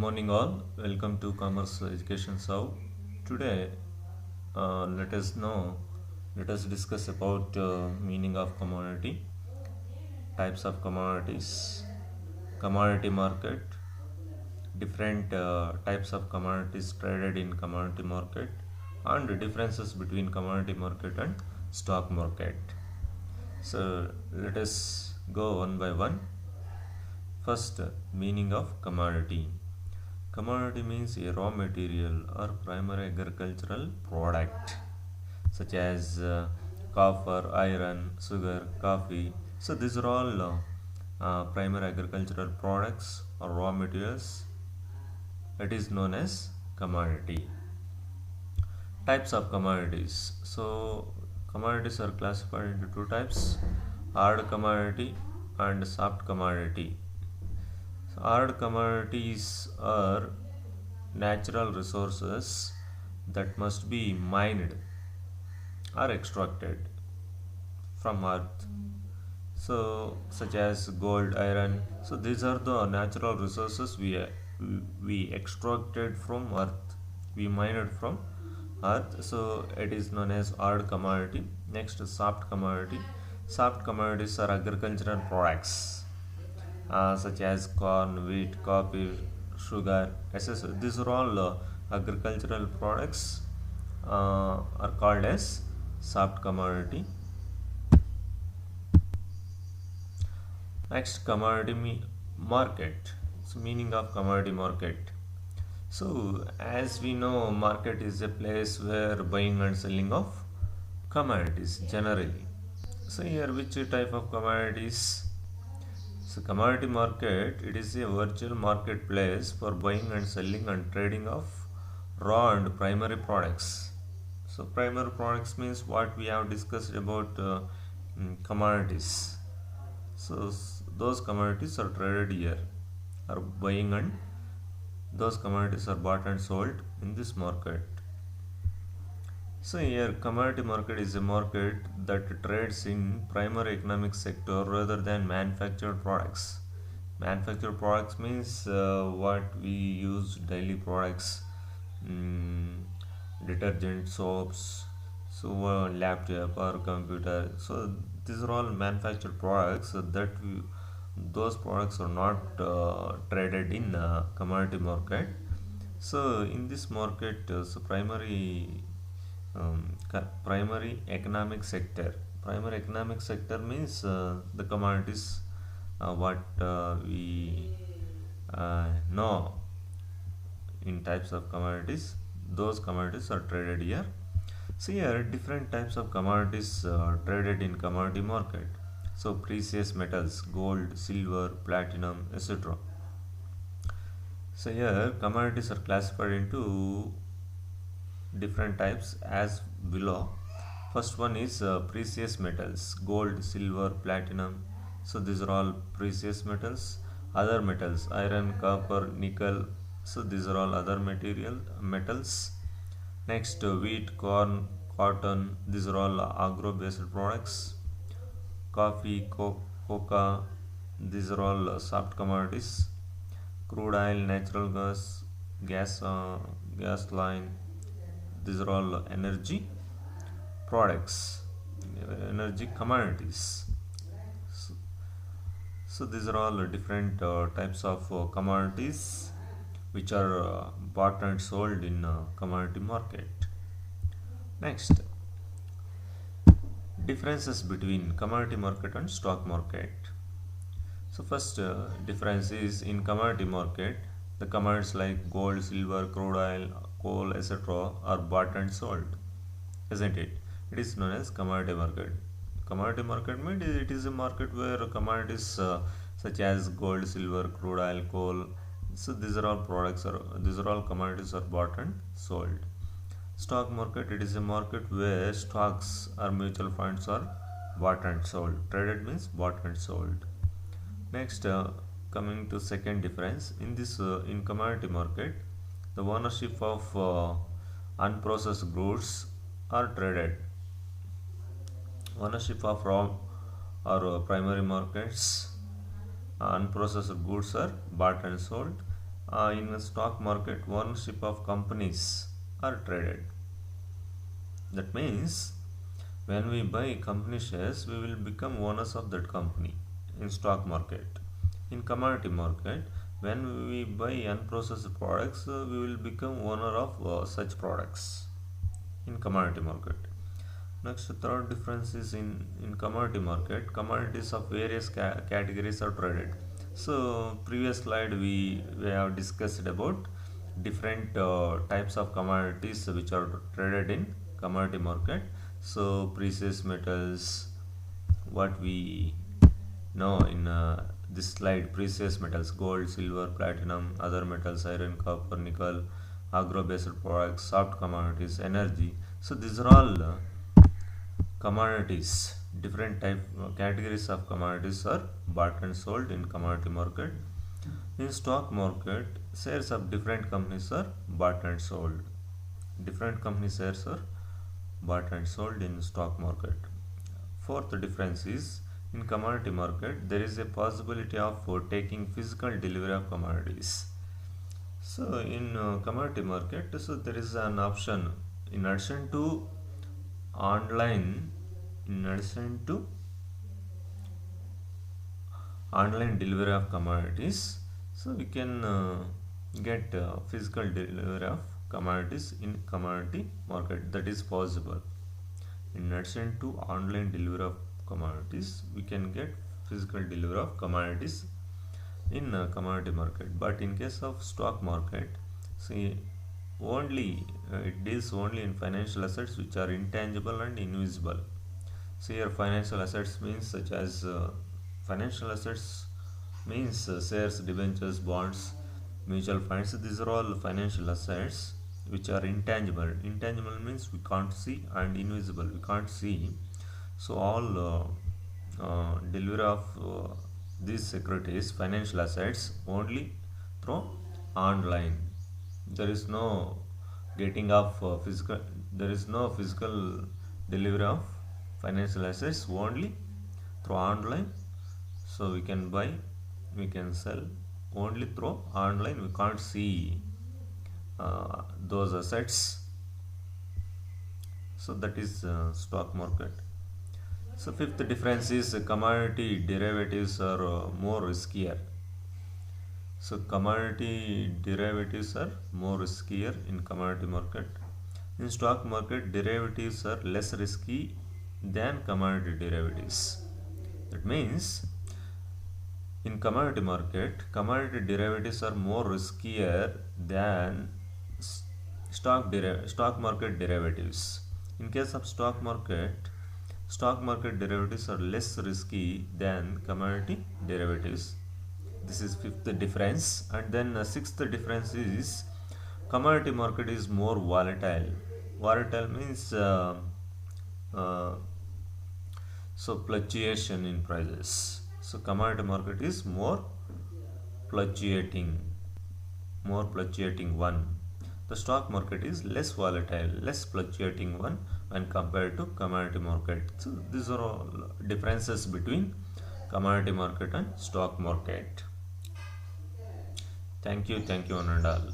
Morning all, welcome to Commerce Education South. Today, let us know, let us discuss about meaning of commodity, types of commodities, commodity market, different types of commodities traded in commodity market, and the differences between commodity market and stock market. So let us go one by one. First, meaning of commodity. Commodity means a raw material or primary agricultural product such as copper, iron, sugar, coffee. So these are all primary agricultural products or raw materials. It is known as commodity. Types of commodities. So commodities are classified into two types: hard commodity and soft commodity. So hard commodities are natural resources that must be mined or extracted from earth, so such as gold, iron. So these are the natural resources we extracted from earth, we mined from earth. So it is known as hard commodity. Next, soft commodity. Soft commodities are agricultural products such as corn, wheat, coffee, sugar, etc. These are all agricultural products are called as soft commodity. Next, market. So, meaning of commodity market. So, as we know, market is a place where buying and selling of commodities generally. So, here which type of commodities? So commodity market, it is a virtual marketplace for buying and selling and trading of raw and primary products. So primary products means what we have discussed about commodities. So those commodities are traded here, are buying, and those commodities are bought and sold in this market. So here commodity market is a market that trades in primary economic sector rather than manufactured products. Manufactured products means what we use daily products, mm, detergent, soaps, so laptop or computer. So these are all manufactured products those products are not traded in commodity market. So in this market, primary economic sector. Primary economic sector means the commodities what we know in types of commodities. Those commodities are traded here. So here different types of commodities traded in commodity market. So precious metals, gold, silver, platinum, etc. So here commodities are classified into different types as below. First one is precious metals: gold, silver, platinum. So these are all precious metals. Other metals: iron, copper, nickel. So these are all other metals. Next, wheat, corn, cotton. These are all agro-based products. Coffee, coca. These are all soft commodities. Crude oil, natural gas, gas line. These are all energy products, energy commodities. So, so these are all different types of commodities which are bought and sold in commodity market. Next, differences between commodity market and stock market. So first difference is in commodity market, the commodities like gold, silver, crude oil, coal, etc. are bought and sold, isn't it? It is known as commodity market. Commodity market means it is a market where commodities such as gold, silver, crude oil, coal. So these are all these are all commodities are bought and sold. Stock market, it is a market where stocks or mutual funds are bought and sold. Traded means bought and sold. Next, coming to second difference in this in commodity market, the ownership of unprocessed goods are traded. Ownership of raw or primary markets, unprocessed goods are bought and sold. In the stock market, ownership of companies are traded. That means when we buy company shares, we will become owners of that company in stock market. In commodity market, when we buy unprocessed products, we will become owner of such products in commodity market. Next, third difference is in commodity market, commodities of various categories are traded. So previous slide we have discussed about different types of commodities which are traded in commodity market. So precious metals, what we know in this slide, precious metals, gold, silver, platinum, other metals, iron, copper, nickel, agro-based products, soft commodities, energy. So these are all commodities. Different type categories of commodities are bought and sold in commodity market. In stock market, shares of different companies are bought and sold. Different company shares are bought and sold in stock market. Fourth difference is in commodity market there is a possibility of taking physical delivery of commodities. So in commodity market, so there is an option in addition to online delivery of commodities, so we can get physical delivery of commodities in commodity market. That is possible. In addition to online delivery of commodities, we can get physical delivery of commodities in commodity market. But in case of stock market, see, only it deals only in financial assets which are intangible and invisible. So here financial assets means such as financial assets means shares, debentures, bonds, mutual funds. These are all financial assets which are intangible. Intangible means we can't see, and invisible we can't see. So all delivery of these securities, financial assets, only through online. There is no getting of physical. There is no physical delivery of financial assets, only through online. So we can buy, we can sell only through online. We can't see those assets. So that is stock market. So fifth difference is commodity derivatives are more riskier. So commodity derivatives are more riskier in commodity market. In stock market, derivatives are less risky than commodity derivatives. That means in commodity market, commodity derivatives are more riskier than stock market derivatives. In case of stock market derivatives are less risky than commodity derivatives. This is fifth difference. And then sixth difference is commodity market is more volatile. Volatile means so fluctuation in prices. So commodity market is more fluctuating one. The stock market is less volatile, less fluctuating one when compared to commodity market. So these are all differences between commodity market and stock market. Thank you one and all.